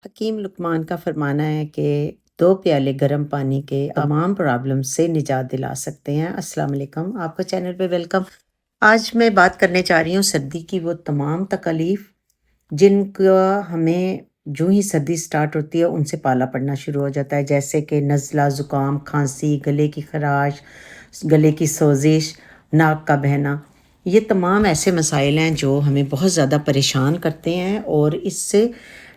حکیم لقمان کا فرمانا ہے کہ 2 پیالے گرم پانی کے تمام پرابلم سے نجات دلا سکتے ہیں۔ السلام علیکم، آپ کا چینل پہ ویلکم۔ آج میں بات کرنے چاہ رہی ہوں سردی کی وہ تمام تکالیف جن کا ہمیں جو ہی سردی سٹارٹ ہوتی ہے ان سے پالا پڑنا شروع ہو جاتا ہے، جیسے کہ نزلہ، زکام، کھانسی، گلے کی خراش، گلے کی سوزش، ناک کا بہنا۔ یہ تمام ایسے مسائل ہیں جو ہمیں بہت زیادہ پریشان کرتے ہیں اور اس سے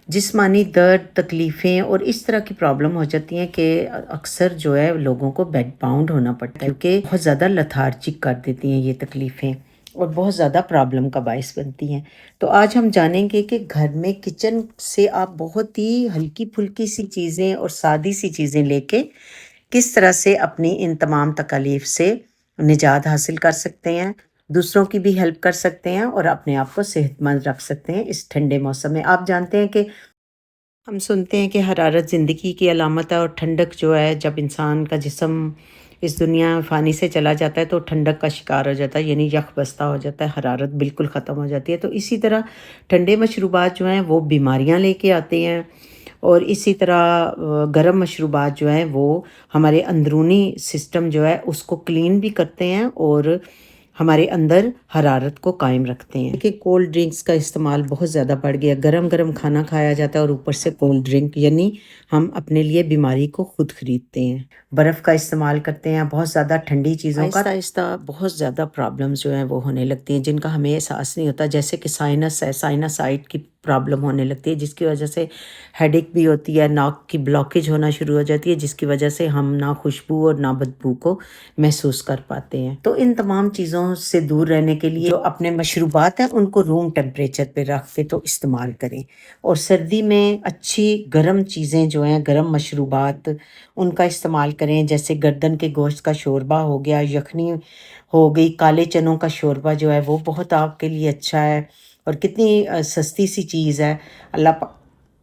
جسمانی درد، تکلیفیں اور اس طرح کی پرابلم ہو جاتی ہیں کہ اکثر جو ہے لوگوں کو بیڈ باؤنڈ ہونا پڑتا ہے، کیونکہ بہت زیادہ لتھارجک کر دیتی ہیں یہ تکلیفیں اور بہت زیادہ پرابلم کا باعث بنتی ہیں۔ تو آج ہم جانیں گے کہ گھر میں کچن سے آپ بہت ہی ہلکی پھلکی سی چیزیں اور سادی سی چیزیں لے کے کس طرح سے اپنی ان تمام تکالیف سے نجات حاصل کر سکتے ہیں، دوسروں کی بھی ہیلپ کر سکتے ہیں اور اپنے آپ کو صحت مند رکھ سکتے ہیں اس ٹھنڈے موسم میں۔ آپ جانتے ہیں کہ ہم سنتے ہیں کہ حرارت زندگی کی علامت ہے، اور ٹھنڈک جو ہے جب انسان کا جسم اس دنیا فانی سے چلا جاتا ہے تو ٹھنڈک کا شکار ہو جاتا ہے، یعنی یخ بستہ ہو جاتا ہے، حرارت بالکل ختم ہو جاتی ہے۔ تو اسی طرح ٹھنڈے مشروبات جو ہیں وہ بیماریاں لے کے آتے ہیں، اور اسی طرح گرم مشروبات جو ہیں وہ ہمارے اندرونی سسٹم جو ہے اس کو کلین بھی کرتے ہیں اور ہمارے اندر حرارت کو قائم رکھتے ہیں کہ کولڈ ڈرنکس کا استعمال بہت زیادہ بڑھ گیا، گرم گرم کھانا کھایا جاتا ہے اور اوپر سے کولڈ ڈرنک، یعنی ہم اپنے لیے بیماری کو خود خریدتے ہیں، برف کا استعمال کرتے ہیں، بہت زیادہ ٹھنڈی چیزوں کا۔ آہستہ آہستہ بہت زیادہ پرابلمز جو ہیں وہ ہونے لگتی ہیں جن کا ہمیں احساس نہیں ہوتا، جیسے کہ سائنس ہے، سائنسائٹ کی پرابلم ہونے لگتی ہے جس کی وجہ سے ہیڈ ایک بھی ہوتی ہے، ناک کی بلاکیج ہونا شروع ہو جاتی ہے جس کی وجہ سے ہم نہ خوشبو اور نہ بدبو کو محسوس کر پاتے ہیں۔ تو ان تمام چیزوں سے دور رہنے کے لیے جو اپنے مشروبات ہیں ان کو روم ٹیمپریچر پہ رکھ کے تو استعمال کریں، اور سردی میں اچھی گرم چیزیں جو ہیں، گرم مشروبات ان کا استعمال کریں، جیسے گردن کے گوشت کا شوربہ ہو گیا، یخنی ہو گئی، کالے چنوں کا شوربہ جو ہے وہ بہت آپ کے لیے اچھا ہے، اور کتنی سستی سی چیز ہے۔ اللہ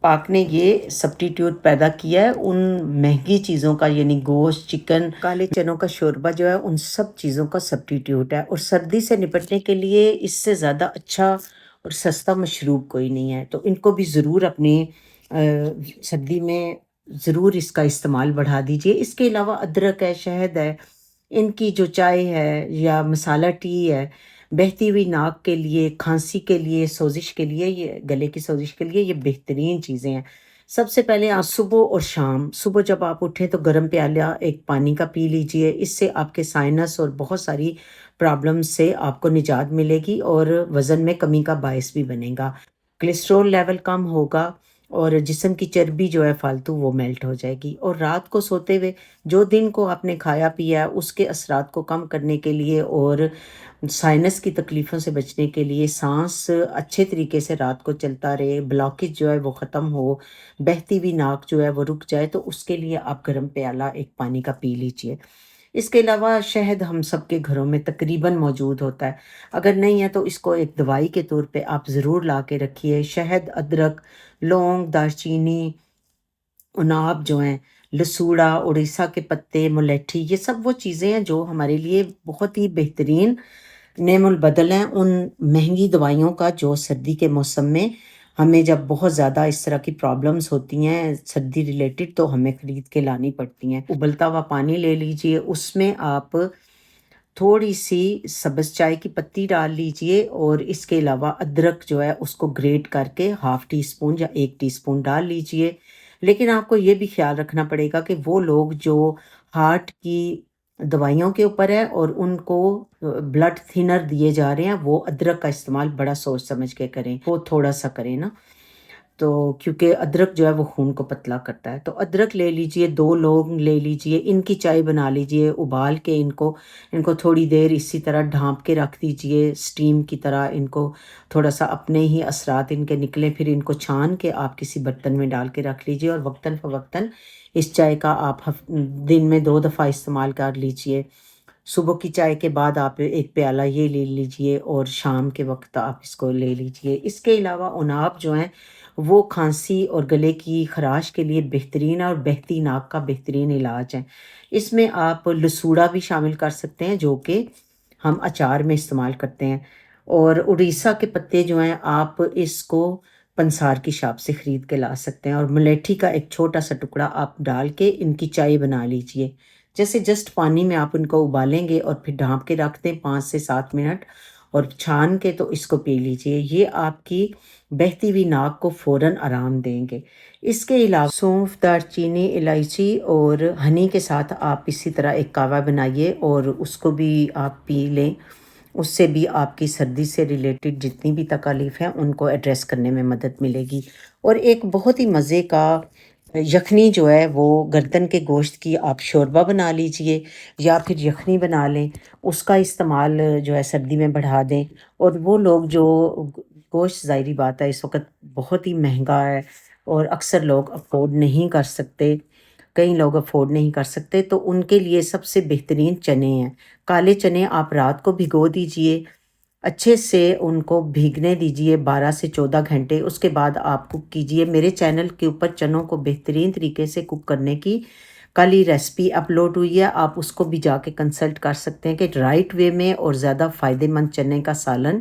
پاک نے یہ سبسٹیٹیوٹ پیدا کیا ہے ان مہنگی چیزوں کا، یعنی گوشت، چکن، کالے چنوں کا شوربہ جو ہے ان سب چیزوں کا سبسٹیٹیوٹ ہے، اور سردی سے نپٹنے کے لیے اس سے زیادہ اچھا اور سستا مشروب کوئی نہیں ہے۔ تو ان کو بھی ضرور اپنی سردی میں ضرور اس کا استعمال بڑھا دیجیے۔ اس کے علاوہ ادرک ہے، شہد ہے، ان کی جو چائے ہے یا مسالہ ٹی ہے، بہتی ہوئی ناک کے لیے، کھانسی کے لیے، سوزش کے لیے، یہ گلے کی سوزش کے لیے یہ بہترین چیزیں ہیں۔ سب سے پہلے آپ صبح اور شام، صبح جب آپ اٹھیں تو گرم پیالہ ایک پانی کا پی لیجئے، اس سے آپ کے سائنس اور بہت ساری پرابلم سے آپ کو نجات ملے گی اور وزن میں کمی کا باعث بھی بنے گا، کولیسٹرول لیول کم ہوگا، اور جسم کی چربی جو ہے فالتو وہ میلٹ ہو جائے گی۔ اور رات کو سوتے ہوئے جو دن کو آپ نے کھایا پیا ہے اس کے اثرات کو کم کرنے کے لیے اور سائنس کی تکلیفوں سے بچنے کے لیے، سانس اچھے طریقے سے رات کو چلتا رہے، بلاکیج جو ہے وہ ختم ہو، بہتی ہوئی ناک جو ہے وہ رک جائے، تو اس کے لیے آپ گرم پیالہ ایک پانی کا پی لیجئے۔ اس کے علاوہ شہد ہم سب کے گھروں میں تقریباً موجود ہوتا ہے، اگر نہیں ہے تو اس کو ایک دوائی کے طور پہ آپ ضرور لا کے رکھیے۔ شہد، ادرک، لونگ، دارچینی، اناب جو ہیں، لسوڑا، اڑیسہ کے پتے، ملیٹھی، یہ سب وہ چیزیں ہیں جو ہمارے لیے بہت ہی بہترین نعم البدل ہیں ان مہنگی دوائیوں کا، جو سردی کے موسم میں ہمیں جب بہت زیادہ اس طرح کی پرابلمز ہوتی ہیں سردی ریلیٹڈ تو ہمیں خرید کے لانی پڑتی ہیں۔ ابلتا ہوا پانی لے لیجئے، اس میں آپ تھوڑی سی سبز چائے کی پتی ڈال لیجئے، اور اس کے علاوہ ادرک جو ہے اس کو گریٹ کر کے ½ ٹی اسپون یا 1 ٹی اسپون ڈال لیجئے۔ لیکن آپ کو یہ بھی خیال رکھنا پڑے گا کہ وہ لوگ جو ہارٹ کی دوائیوں کے اوپر ہے اور ان کو بلڈ تھینر دیے جا رہے ہیں، وہ ادرک کا استعمال بڑا سوچ سمجھ کے کریں، وہ تھوڑا سا کریں نا، تو کیونکہ ادرک جو ہے وہ خون کو پتلا کرتا ہے۔ تو ادرک لے لیجئے، 2 لونگ لے لیجئے، ان کی چائے بنا لیجئے، ابال کے ان کو تھوڑی دیر اسی طرح ڈھانپ کے رکھ دیجئے، سٹیم کی طرح ان کو تھوڑا سا اپنے ہی اثرات ان کے نکلیں، پھر ان کو چھان کے آپ کسی برتن میں ڈال کے رکھ لیجئے، اور وقتاً فوقتاً اس چائے کا آپ دن میں 2 دفعہ استعمال کر لیجئے۔ صبح کی چائے کے بعد آپ ایک پیالہ یہ لے لیجئے، اور شام کے وقت آپ اس کو لے لیجئے۔ اس کے علاوہ اناب جو ہیں وہ کھانسی اور گلے کی خراش کے لیے بہترین اور بہتی ناک کا بہترین علاج ہے۔ اس میں آپ لسوڑا بھی شامل کر سکتے ہیں جو کہ ہم اچار میں استعمال کرتے ہیں، اور اڑیسہ کے پتے جو ہیں آپ اس کو پنسار کی شاپ سے خرید کے لا سکتے ہیں، اور ملیٹھی کا ایک چھوٹا سا ٹکڑا آپ ڈال کے ان کی چائے بنا لیجئے۔ جیسے جسٹ پانی میں آپ ان کو ابالیں گے اور پھر ڈھانپ کے رکھ دیں 5 سے 7 منٹ، اور چھان کے تو اس کو پی لیجئے۔ یہ آپ کی بہتی ہوئی ناک کو فوراً آرام دیں گے۔ اس کے علاوہ سونف، دار چینی، الائچی اور ہنی کے ساتھ آپ اسی طرح ایک کہوہ بنائیے اور اس کو بھی آپ پی لیں۔ اس سے بھی آپ کی سردی سے ریلیٹڈ جتنی بھی تکالیف ہیں ان کو ایڈریس کرنے میں مدد ملے گی۔ اور ایک بہت ہی مزے کا یخنی جو ہے وہ گردن کے گوشت کی آپ شوربہ بنا لیجئے یا پھر یخنی بنا لیں، اس کا استعمال جو ہے سردی میں بڑھا دیں۔ اور وہ لوگ جو گوشت، ظاہری بات ہے اس وقت بہت ہی مہنگا ہے اور اکثر لوگ افورڈ نہیں کر سکتے، کئی لوگ افورڈ نہیں کر سکتے، تو ان کے لیے سب سے بہترین چنے ہیں۔ کالے چنے آپ رات کو بھگو دیجئے، اچھے سے ان کو بھیگنے دیجئے 12 سے 14 گھنٹے، اس کے بعد آپ کوک کیجئے۔ میرے چینل کے اوپر چنوں کو بہترین طریقے سے کوک کرنے کی کل ہی ریسپی اپلوڈ ہوئی ہے، آپ اس کو بھی جا کے کنسلٹ کر سکتے ہیں کہ رائٹ وے میں اور زیادہ فائدہ مند چنے کا سالن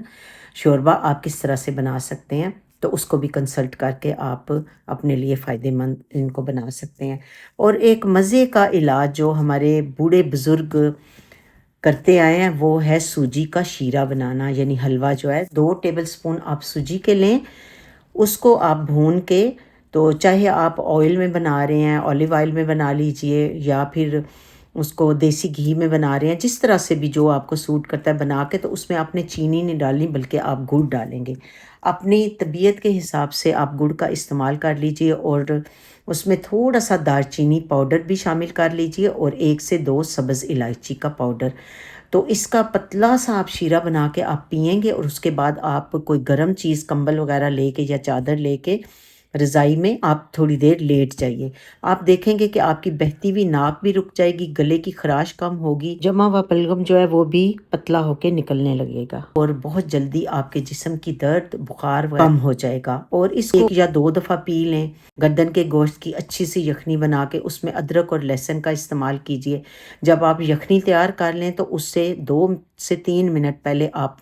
شوربہ آپ کس طرح سے بنا سکتے ہیں، تو اس کو بھی کنسلٹ کر کے آپ اپنے لیے فائدہ مند ان کو بنا سکتے ہیں۔ اور ایک مزے کا علاج جو ہمارے بوڑھے بزرگ کرتے آئے ہیں وہ ہے سوجی کا شیرہ بنانا، یعنی حلوہ جو ہے 2 ٹیبل سپون آپ سوجی کے لیں، اس کو آپ بھون کے، تو چاہے آپ آئل میں بنا رہے ہیں، اولیو آئل میں بنا لیجئے یا پھر اس کو دیسی گھی میں بنا رہے ہیں، جس طرح سے بھی جو آپ کو سوٹ کرتا ہے بنا کے، تو اس میں آپ نے چینی نہیں ڈالنی بلکہ آپ گڑ ڈالیں گے۔ اپنی طبیعت کے حساب سے آپ گڑ کا استعمال کر لیجئے اور اس میں تھوڑا سا دار چینی پاؤڈر بھی شامل کر لیجئے اور 1 سے 2 سبز الائچی کا پاؤڈر۔ تو اس کا پتلا سا آپ شیرہ بنا کے آپ پئیں گے، اور اس کے بعد آپ کوئی گرم چیز کمبل وغیرہ لے کے یا چادر لے کے رضائی میں آپ تھوڑی دیر لیٹ جائیے۔ آپ دیکھیں گے کہ آپ کی بہتی ہوئی ناک بھی رک جائے گی، گلے کی خراش کم ہوگی، جمع ہوا بلغم جو ہے وہ بھی پتلا ہو کے نکلنے لگے گا، اور بہت جلدی آپ کے جسم کی درد، بخار کم ہو جائے گا۔ اور اس کو 1 یا 2 دفعہ پی لیں۔ گردن کے گوشت کی اچھی سی یخنی بنا کے اس میں ادرک اور لہسن کا استعمال کیجئے۔ جب آپ یخنی تیار کر لیں تو اس سے 2 سے 3 منٹ پہلے آپ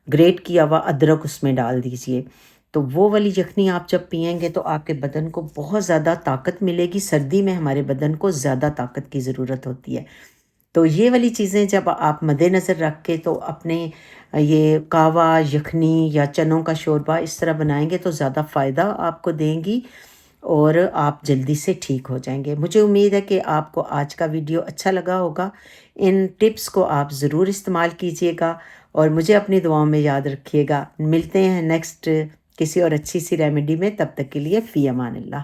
گریٹ کیا ہوا ادرک اس میں ڈال دیجئے۔ تو وہ والی یخنی آپ جب پئیں گے تو آپ کے بدن کو بہت زیادہ طاقت ملے گی۔ سردی میں ہمارے بدن کو زیادہ طاقت کی ضرورت ہوتی ہے، تو یہ والی چیزیں جب آپ مد نظر رکھ کے تو اپنے یہ کہوہ، یخنی یا چنوں کا شوربہ اس طرح بنائیں گے تو زیادہ فائدہ آپ کو دیں گی اور آپ جلدی سے ٹھیک ہو جائیں گے۔ مجھے امید ہے کہ آپ کو آج کا ویڈیو اچھا لگا ہوگا۔ ان ٹپس کو آپ ضرور استعمال کیجئے گا اور مجھے اپنی دعاؤں میں یاد رکھیے گا۔ ملتے ہیں نیکسٹ کسی اور اچھی سی ریمیڈی میں، تب تک کے لیے فی امان اللہ۔